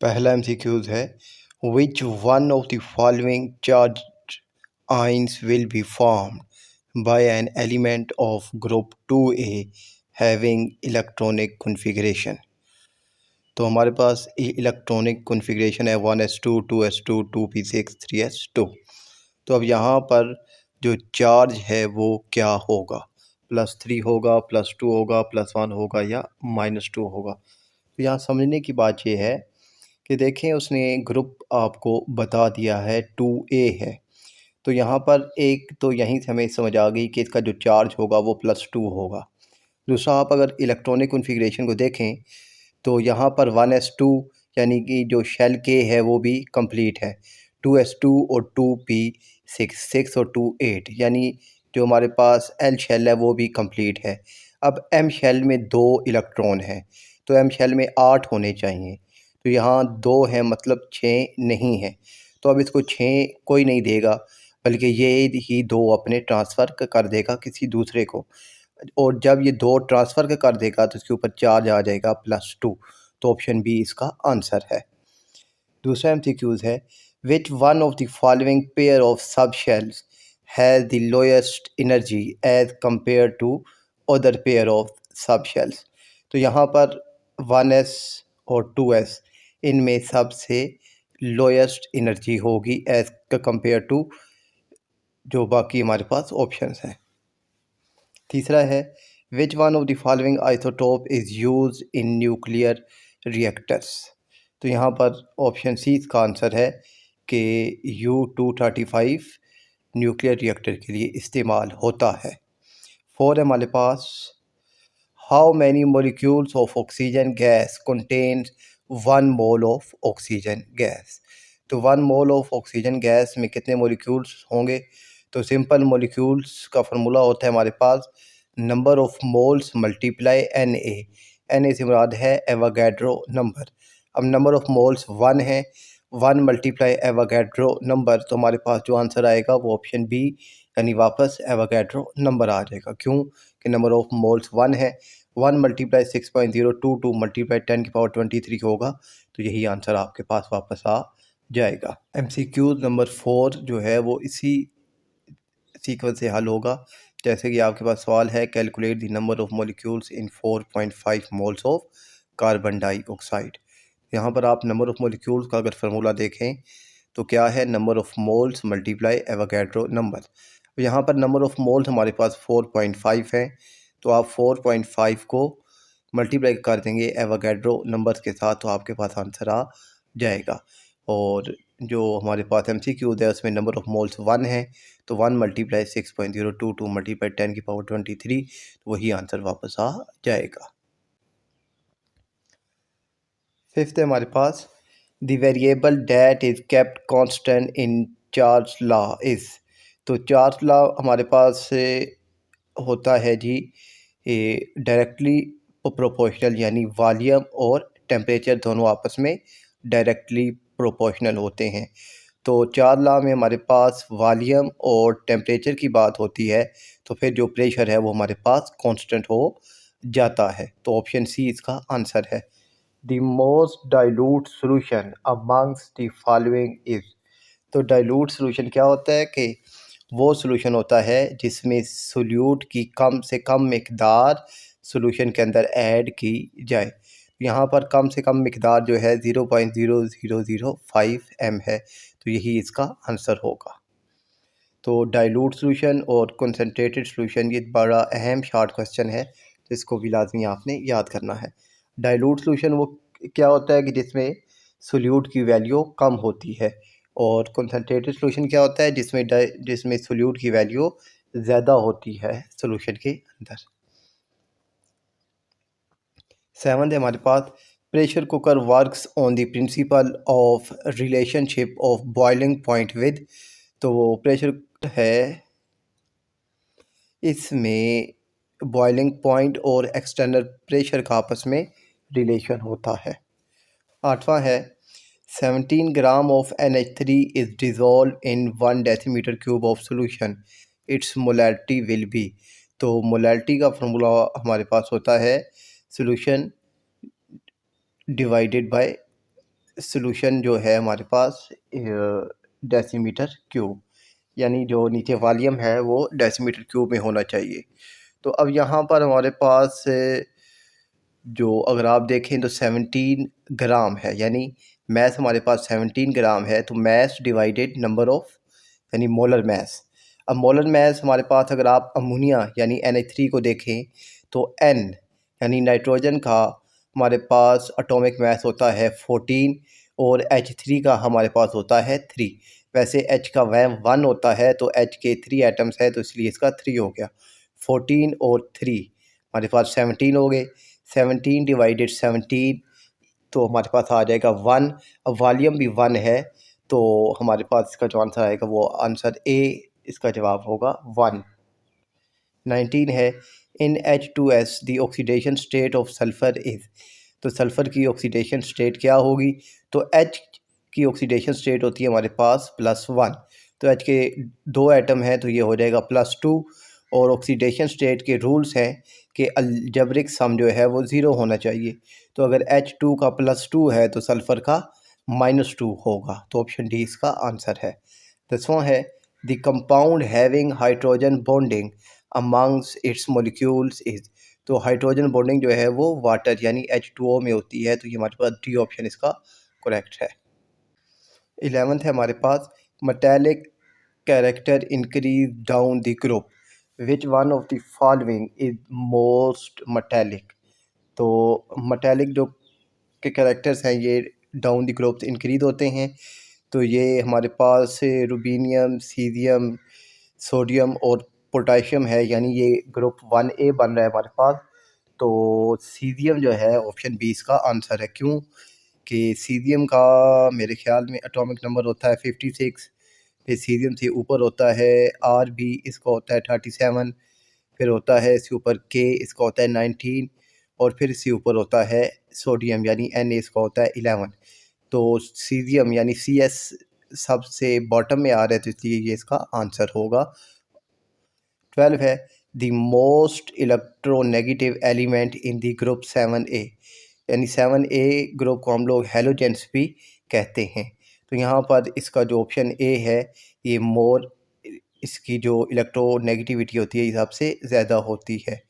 पहला एमसीक्यूज है which one of the following charge ions will be formed by an element of group 2A having electronic configuration. तो हमारे पास electronic configuration है 1s2 2s2 2p6 3s2। तो अब यहाँ पर जो चार्ज है वो क्या होगा, +3 होगा, +2 होगा, +1 होगा या -2 होगा। तो यहाँ समझने की बात ये है कि देखें उसने ग्रुप आपको बता दिया है 2A है, तो यहाँ पर एक तो यहीं से हमें समझ आ गई कि इसका जो चार्ज होगा वो +2 होगा। दूसरा, आप अगर इलेक्ट्रॉनिक कॉन्फ़िगरेशन को देखें तो यहाँ पर 1s2 यानी कि जो शेल के है वो भी कंप्लीट है, 2s2 और 2p6 6 और 2 8 यानी जो हमारे पास एल शेल है वो भी कंप्लीट है। अब एम शेल में 2 इलेक्ट्रॉन हैं, तो एम शेल में 8 होने चाहिए, तो यहाँ 2 है मतलब 6 नहीं है। तो अब इसको 6 कोई नहीं देगा, बल्कि ये ही 2 अपने ट्रांसफ़र कर देगा किसी दूसरे को, और जब ये 2 ट्रांसफ़र कर देगा तो इसके ऊपर चार्ज आ जाएगा +2। तो ऑप्शन बी इसका आंसर है। दूसरा एमसीक्यूज़ है which one of the following pair of sub shells has the lowest energy as compare to other pair of sub shells. तो यहाँ पर 1s और 2s इनमें सबसे लोएस्ट एनर्जी होगी एज़ कंपेयर टू जो बाकी हमारे पास ऑप्शंस हैं। तीसरा है which one of the following isotope is use in nuclear reactors. तो यहाँ पर ऑप्शन सी इसका आंसर है कि U-235 न्यूक्लियर रिएक्टर के लिए इस्तेमाल होता है। 4 है हमारे पास how many molecules of oxygen gas contains 1 mole of oxygen gas. तो 1 मोल ऑफ ऑक्सीजन गैस में कितने मोलिक्यूल्स होंगे। तो सिंपल मोलिक्यूल्स का फार्मूला होता है हमारे पास number of moles multiply Na से मुराद है एवोगैड्रो नंबर। अब नंबर ऑफ मोल्स 1 है, 1 मल्टीप्लाई एवोगैड्रो नंबर, तो हमारे पास जो आंसर आएगा वो ऑप्शन बी यानी वापस एवोगैड्रो नंबर आ जाएगा। क्यों कि नंबर ऑफ मोल्स 1 है, 1 मल्टीप्लाई 6.022 मल्टीप्लाई 10⁻23 होगा, तो यही आंसर आपके पास वापस आ जाएगा। MCQ नंबर 4 जो है वो इसी सीक्वेंस से हल होगा। जैसे कि आपके पास सवाल है calculate the number of molecules in 4.5 moles of carbon dioxide. यहाँ पर आप नंबर ऑफ मॉलिक्यूल्स का अगर फार्मूला देखें तो क्या है, number of moles multiply Avogadro number. यहाँ पर नंबर ऑफ मोल्स हमारे पास 4.5 है, तो आप 4.5 को मल्टीप्लाई कर देंगे एवोगैड्रो नंबर्स के साथ, तो आपके पास आंसर आ जाएगा। और जो हमारे पास MCQ है उसमें नंबर ऑफ मोल्स 1 है, तो 1 मल्टीप्लाई 6.022 मल्टीप्लाई 10⁻23, तो वही आंसर वापस आ जाएगा। 5th है हमारे पास the variable that is kept constant in Charles law is. तो चार्ज लॉ हमारे पास होता है जी डायरेक्टली प्रोपोर्शनल, यानी वॉल्यूम और टेम्परेचर दोनों आपस में डायरेक्टली प्रोपोर्शनल होते हैं। तो चार लॉ में हमारे पास वॉल्यूम और टेम्परेचर की बात होती है, तो फिर जो प्रेशर है वो हमारे पास कांस्टेंट हो जाता है। तो ऑप्शन सी इसका आंसर है। The most dilute solution amongst the following is. तो डाइल्यूट सॉल्यूशन क्या होता है कि वो सॉल्यूशन होता है जिसमें सोल्यूट की कम से कम मिकदार सॉल्यूशन के अंदर ऐड की जाए। यहाँ पर कम से कम मिकदार जो है 0.0005 m है, तो यही इसका आंसर होगा। तो डाइल्यूट सॉल्यूशन और कंसनट्रेटेड सॉल्यूशन ये बड़ा अहम शॉर्ट क्वेश्चन है, तो इसको भी लाजमी आपने याद करना है। डाइल्यूट सॉल्यूशन वो क्या होता है कि जिसमें सोल्यूट की वैल्यू कम होती है, और कंसनट्रेटेड सॉल्यूशन क्या होता है जिसमें सोल्यूट की वैल्यू ज़्यादा होती है सॉल्यूशन के अंदर। 7 है हमारे पास pressure cooker works on the principle of relationship of boiling point with. तो वो प्रेशर है, इसमें बॉइलिंग पॉइंट और एक्सटर्नल प्रेशर का आपस में रिलेशन होता है। 8वां है 17 gram of NH3 is dissolve in 1 decimetre cube of solution, its molarity will be. तो मोलैरिटी का फार्मूला हमारे पास होता है सोल्यूशन डिवाइडेड बाय सॉल्यूशन जो है हमारे पास डेसीमीटर क्यूब, यानी जो नीचे वॉल्यूम है वो डेसीमीटर क्यूब में होना चाहिए। तो अब यहाँ पर हमारे पास जो अगर आप देखें तो 17 ग्राम है, यानी मैथ हमारे पास 17 ग्राम है, तो मैथ डिवाइडेड नंबर ऑफ यानी मोलर मैथ। अब मोलर मैथ हमारे पास अगर आप अमोनिया यानी NH3 को देखें तो N यानी नाइट्रोजन का हमारे पास एटॉमिक मैथ होता है 14 और H3 का हमारे पास होता है 3। वैसे H का वैम 1 होता है तो H के 3 एटम्स है तो इसलिए इसका 3 हो गया। 14 और 3 हमारे पास 17 हो गए। 17 डिवाइडेड 17 तो हमारे पास आ जाएगा 1। अब वॉल्यूम भी 1 है तो हमारे पास इसका जो आंसर आएगा वो आंसर ए, इसका जवाब होगा 1। 19 है इन H2S the oxidation state of sulphur is. तो सल्फ़र की ऑक्सीडेशन स्टेट क्या होगी? तो H की ऑक्सीडेशन स्टेट होती है हमारे पास +1, तो H के 2 एटम हैं तो ये हो जाएगा +2। और ऑक्सीडेशन स्टेट के रूल्स हैं कि अलजेब्रिक सम जो है वो ज़ीरो होना चाहिए। तो अगर H2 का +2 है तो सल्फ़र का -2 होगा, तो ऑप्शन डी इसका आंसर है। 10वां है the compound having hydrogen bonding amongst it's molecules is. तो हाइड्रोजन बॉन्डिंग जो है वो वाटर यानी H2O में होती है, तो ये हमारे पास डी ऑप्शन इसका करेक्ट है। 11th है हमारे पास metallic character increase down the group which one of the following is most metallic. तो मेटालिक जो के कैरेक्टर्स हैं ये डाउन द ग्रुप इंक्रीज होते हैं, तो ये हमारे पास रुबीनियम, सीजियम, सोडियम और पोटाशियम है, यानी ये ग्रुप 1A बन रहा है हमारे पास। तो सीजियम जो है ऑप्शन बी इसका आंसर है। क्यों कि सीजियम का मेरे ख्याल में एटॉमिक नंबर होता है 56, फिर सीजियम से ऊपर होता है Rb, इसका होता है 37, फिर होता है इसके ऊपर K, इसका होता है 19, और फिर इसके ऊपर होता है सोडियम यानी Na, इसका होता है 11। तो सीजियम यानी Cs सबसे बॉटम में आ रहा है, तो इसलिए ये इसका आंसर होगा। 12 है the most electronegative element in the group 7A, यानी 7A ग्रुप को हम लोग हेलोजेंस भी कहते हैं। तो यहाँ पर इसका जो ऑप्शन ए है ये मोर, इसकी जो इलेक्ट्रोनेगेटिविटी होती है हिसाब से ज़्यादा होती है।